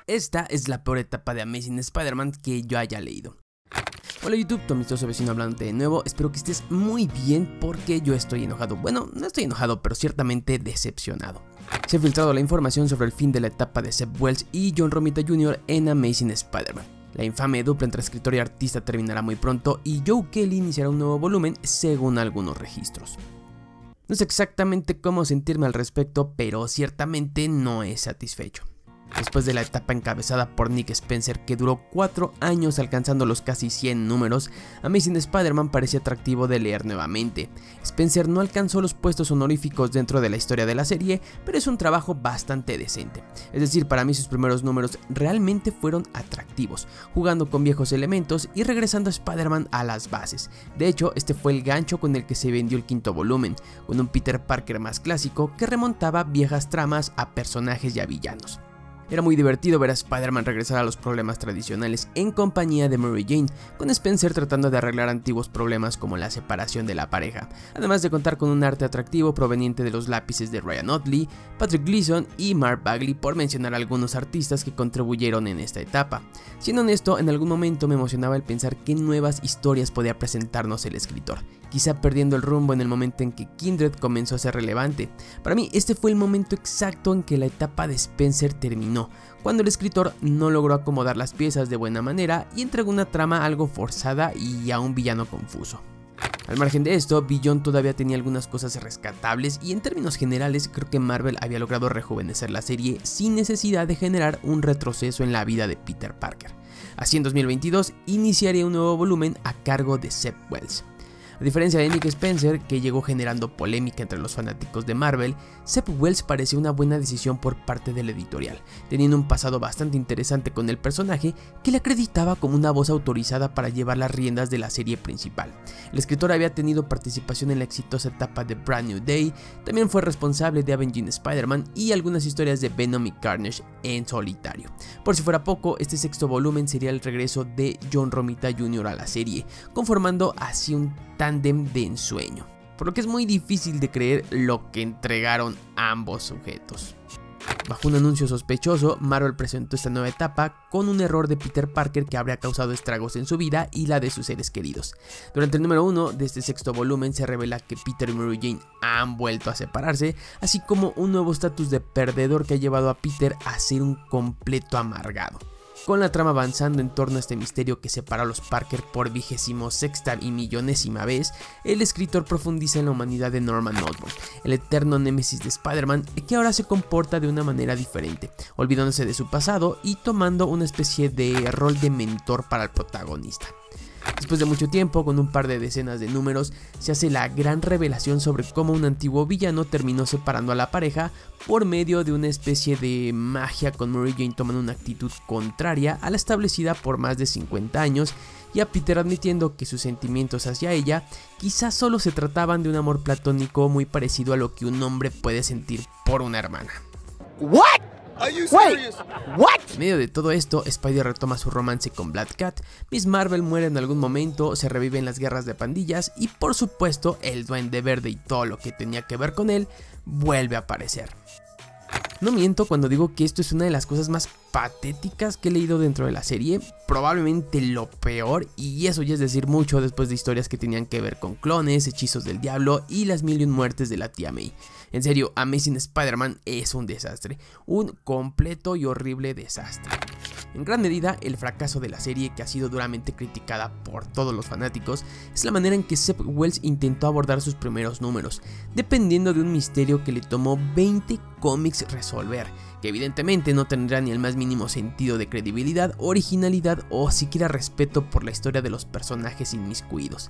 Esta es la peor etapa de Amazing Spider-Man que yo haya leído. Hola YouTube, tu amistoso vecino hablándote de nuevo. Espero que estés muy bien porque yo estoy enojado. Bueno, no estoy enojado, pero ciertamente decepcionado. Se ha filtrado la información sobre el fin de la etapa de Zeb Wells y John Romita Jr. en Amazing Spider-Man. La infame dupla entre escritor y artista terminará muy pronto y Joe Kelly iniciará un nuevo volumen según algunos registros. No sé exactamente cómo sentirme al respecto, pero ciertamente no es satisfecho. Después de la etapa encabezada por Nick Spencer, que duró 4 años alcanzando los casi 100 números, Amazing Spider-Man parecía atractivo de leer nuevamente. Spencer no alcanzó los puestos honoríficos dentro de la historia de la serie, pero es un trabajo bastante decente. Es decir, para mí sus primeros números realmente fueron atractivos, jugando con viejos elementos y regresando a Spider-Man a las bases. De hecho, este fue el gancho con el que se vendió el quinto volumen, con un Peter Parker más clásico que remontaba viejas tramas a personajes y a villanos. Era muy divertido ver a Spider-Man regresar a los problemas tradicionales en compañía de Mary Jane, con Spencer tratando de arreglar antiguos problemas como la separación de la pareja, además de contar con un arte atractivo proveniente de los lápices de Ryan Ottley, Patrick Gleason y Mark Bagley, por mencionar algunos artistas que contribuyeron en esta etapa. Siendo honesto, en algún momento me emocionaba el pensar qué nuevas historias podía presentarnos el escritor, quizá perdiendo el rumbo en el momento en que Kindred comenzó a ser relevante. Para mí este fue el momento exacto en que la etapa de Spencer terminó, cuando el escritor no logró acomodar las piezas de buena manera y entregó una trama algo forzada y a un villano confuso. Al margen de esto, Beyond todavía tenía algunas cosas rescatables y en términos generales creo que Marvel había logrado rejuvenecer la serie sin necesidad de generar un retroceso en la vida de Peter Parker. Así en 2022 iniciaría un nuevo volumen a cargo de Zeb Wells. A diferencia de Nick Spencer, que llegó generando polémica entre los fanáticos de Marvel, Zeb Wells parecía una buena decisión por parte del editorial, teniendo un pasado bastante interesante con el personaje que le acreditaba como una voz autorizada para llevar las riendas de la serie principal. El escritor había tenido participación en la exitosa etapa de Brand New Day, también fue responsable de Avenging Spider-Man y algunas historias de Venom y Carnage en solitario. Por si fuera poco, este sexto volumen sería el regreso de John Romita Jr. a la serie, conformando así un tándem de ensueño, por lo que es muy difícil de creer lo que entregaron ambos sujetos. Bajo un anuncio sospechoso, Marvel presentó esta nueva etapa con un error de Peter Parker que habría causado estragos en su vida y la de sus seres queridos. Durante el número 1 de este sexto volumen se revela que Peter y Mary Jane han vuelto a separarse, así como un nuevo estatus de perdedor que ha llevado a Peter a ser un completo amargado. Con la trama avanzando en torno a este misterio que separa a los Parker por 26ª y millonésima vez, el escritor profundiza en la humanidad de Norman Osborn, el eterno némesis de Spider-Man, que ahora se comporta de una manera diferente, olvidándose de su pasado y tomando una especie de rol de mentor para el protagonista. Después de mucho tiempo, con un par de decenas de números, se hace la gran revelación sobre cómo un antiguo villano terminó separando a la pareja por medio de una especie de magia, con Mary Jane tomando una actitud contraria a la establecida por más de 50 años y a Peter admitiendo que sus sentimientos hacia ella quizás solo se trataban de un amor platónico muy parecido a lo que un hombre puede sentir por una hermana. What? En medio de todo esto, Spidey retoma su romance con Black Cat, Miss Marvel muere en algún momento, se reviven las guerras de pandillas y por supuesto el Duende Verde y todo lo que tenía que ver con él vuelve a aparecer. No miento cuando digo que esto es una de las cosas más patéticas que he leído dentro de la serie, probablemente lo peor, y eso ya es decir mucho después de historias que tenían que ver con clones, hechizos del diablo y las 1000 y un muertes de la tía May. En serio, Amazing Spider-Man es un desastre, un completo y horrible desastre. En gran medida, el fracaso de la serie, que ha sido duramente criticada por todos los fanáticos, es la manera en que Zeb Wells intentó abordar sus primeros números, dependiendo de un misterio que le tomó 20 cómics resolver, que evidentemente no tendrá ni el más mínimo sentido de credibilidad, originalidad o siquiera respeto por la historia de los personajes inmiscuidos.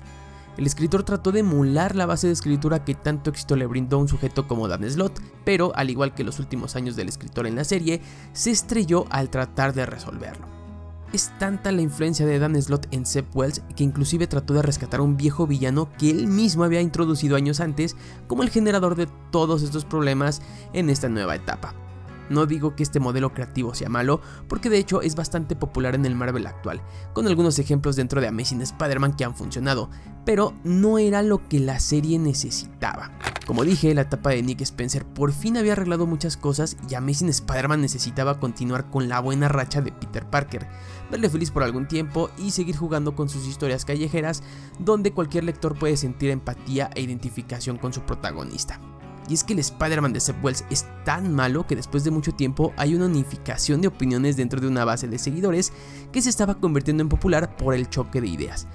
El escritor trató de emular la base de escritura que tanto éxito le brindó a un sujeto como Dan Slott, pero al igual que los últimos años del escritor en la serie, se estrelló al tratar de resolverlo. Es tanta la influencia de Dan Slott en Zeb Wells que inclusive trató de rescatar a un viejo villano que él mismo había introducido años antes como el generador de todos estos problemas en esta nueva etapa. No digo que este modelo creativo sea malo, porque de hecho es bastante popular en el Marvel actual, con algunos ejemplos dentro de Amazing Spider-Man que han funcionado, pero no era lo que la serie necesitaba. Como dije, la etapa de Nick Spencer por fin había arreglado muchas cosas y Amazing Spider-Man necesitaba continuar con la buena racha de Peter Parker, verle feliz por algún tiempo y seguir jugando con sus historias callejeras donde cualquier lector puede sentir empatía e identificación con su protagonista. Y es que el Spider-Man de Zeb Wells es tan malo que después de mucho tiempo hay una unificación de opiniones dentro de una base de seguidores que se estaba convirtiendo en popular por el choque de ideas.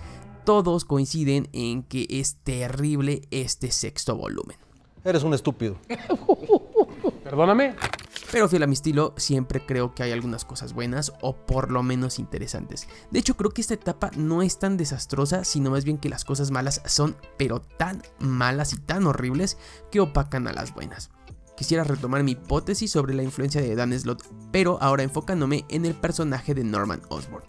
Todos coinciden en que es terrible este sexto volumen. Eres un estúpido. Perdóname. Pero fiel a mi estilo, siempre creo que hay algunas cosas buenas o por lo menos interesantes. De hecho, creo que esta etapa no es tan desastrosa, sino más bien que las cosas malas son pero tan malas y tan horribles que opacan a las buenas. Quisiera retomar mi hipótesis sobre la influencia de Dan Slott, pero ahora enfocándome en el personaje de Norman Osborn.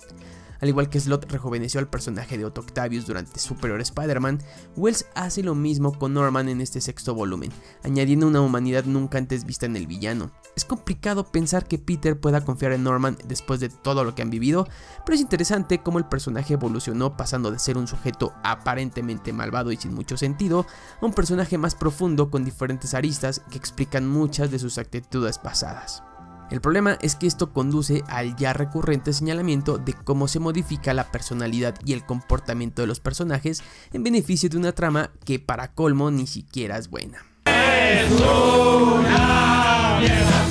Al igual que Slott rejuveneció al personaje de Otto Octavius durante Superior Spider-Man, Wells hace lo mismo con Norman en este sexto volumen, añadiendo una humanidad nunca antes vista en el villano. Es complicado pensar que Peter pueda confiar en Norman después de todo lo que han vivido, pero es interesante cómo el personaje evolucionó pasando de ser un sujeto aparentemente malvado y sin mucho sentido, a un personaje más profundo con diferentes aristas que explican muchas de sus actitudes pasadas. El problema es que esto conduce al ya recurrente señalamiento de cómo se modifica la personalidad y el comportamiento de los personajes en beneficio de una trama que para colmo ni siquiera es buena. Es una mierda,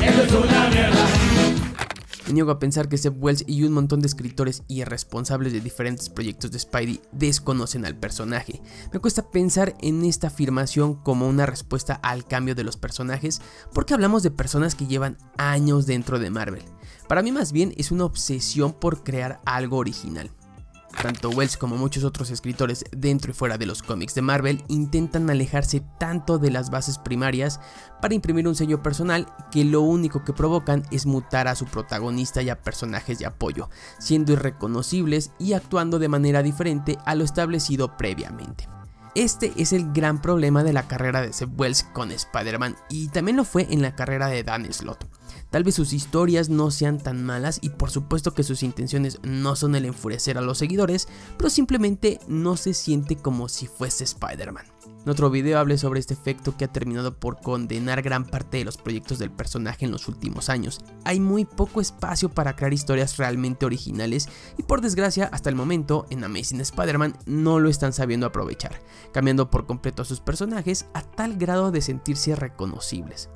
eso es una mierda. Me niego a pensar que Zeb Wells y un montón de escritores y responsables de diferentes proyectos de Spidey desconocen al personaje. Me cuesta pensar en esta afirmación como una respuesta al cambio de los personajes, porque hablamos de personas que llevan años dentro de Marvel. Para mí más bien es una obsesión por crear algo original. Tanto Wells como muchos otros escritores dentro y fuera de los cómics de Marvel intentan alejarse tanto de las bases primarias para imprimir un sello personal que lo único que provocan es mutar a su protagonista y a personajes de apoyo, siendo irreconocibles y actuando de manera diferente a lo establecido previamente. Este es el gran problema de la carrera de Zeb Wells con Spider-Man y también lo fue en la carrera de Dan Slott. Tal vez sus historias no sean tan malas y por supuesto que sus intenciones no son el enfurecer a los seguidores, pero simplemente no se siente como si fuese Spider-Man. En otro video hablé sobre este efecto que ha terminado por condenar gran parte de los proyectos del personaje en los últimos años. Hay muy poco espacio para crear historias realmente originales y por desgracia hasta el momento en Amazing Spider-Man no lo están sabiendo aprovechar, cambiando por completo a sus personajes a tal grado de sentirse reconocibles.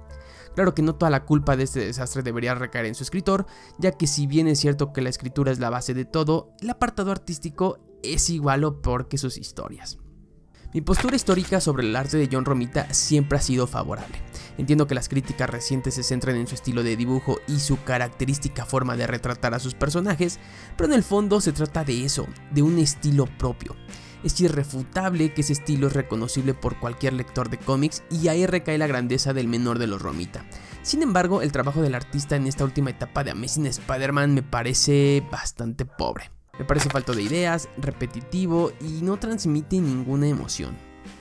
Claro que no toda la culpa de este desastre debería recaer en su escritor, ya que si bien es cierto que la escritura es la base de todo, el apartado artístico es igual o peor que sus historias. Mi postura histórica sobre el arte de John Romita siempre ha sido favorable. Entiendo que las críticas recientes se centran en su estilo de dibujo y su característica forma de retratar a sus personajes, pero en el fondo se trata de eso, de un estilo propio. Es irrefutable que ese estilo es reconocible por cualquier lector de cómics y ahí recae la grandeza del menor de los Romita. Sin embargo, el trabajo del artista en esta última etapa de Amazing Spider-Man me parece bastante pobre. Me parece falto de ideas, repetitivo y no transmite ninguna emoción.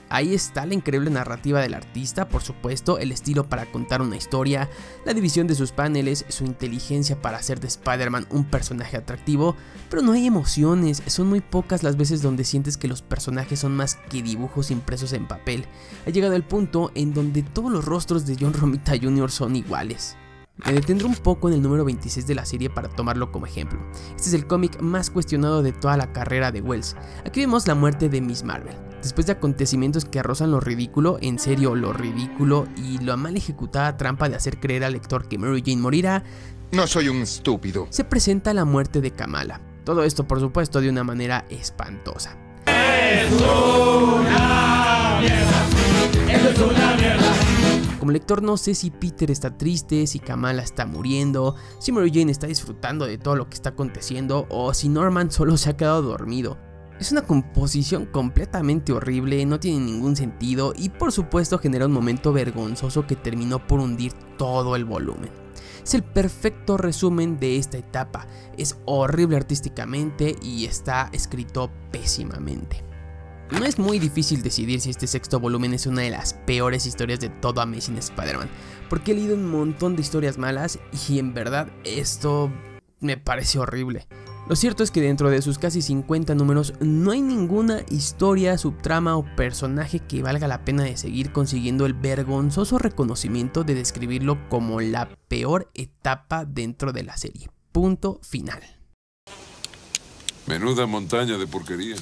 Ahí está la increíble narrativa del artista, por supuesto, el estilo para contar una historia, la división de sus paneles, su inteligencia para hacer de Spider-Man un personaje atractivo, pero no hay emociones, son muy pocas las veces donde sientes que los personajes son más que dibujos impresos en papel. Ha llegado el punto en donde todos los rostros de John Romita Jr. son iguales. Me detendré un poco en el número 26 de la serie para tomarlo como ejemplo. Este es el cómic más cuestionado de toda la carrera de Wells. Aquí vemos la muerte de Miss Marvel. Después de acontecimientos que rozan lo ridículo, en serio lo ridículo y la mal ejecutada trampa de hacer creer al lector que Mary Jane morirá, no soy un estúpido. Se presenta la muerte de Kamala. Todo esto por supuesto de una manera espantosa. Es una mierda, eso es una mierda. Como lector no sé si Peter está triste, si Kamala está muriendo, si Mary Jane está disfrutando de todo lo que está aconteciendo o si Norman solo se ha quedado dormido. Es una composición completamente horrible, no tiene ningún sentido y por supuesto genera un momento vergonzoso que terminó por hundir todo el volumen. Es el perfecto resumen de esta etapa, es horrible artísticamente y está escrito pésimamente. No es muy difícil decidir si este sexto volumen es una de las peores historias de todo Amazing Spider-Man, porque he leído un montón de historias malas y en verdad esto me parece horrible. Lo cierto es que dentro de sus casi 50 números no hay ninguna historia, subtrama o personaje que valga la pena de seguir consiguiendo el vergonzoso reconocimiento de describirlo como la peor etapa dentro de la serie. Punto final. Menuda montaña de porquería.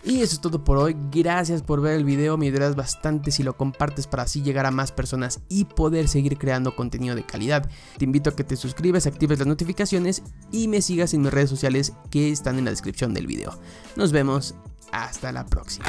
Y eso es todo por hoy, gracias por ver el video, me ayudarás bastante si lo compartes para así llegar a más personas y poder seguir creando contenido de calidad. Te invito a que te suscribas, actives las notificaciones y me sigas en mis redes sociales que están en la descripción del video. Nos vemos, hasta la próxima.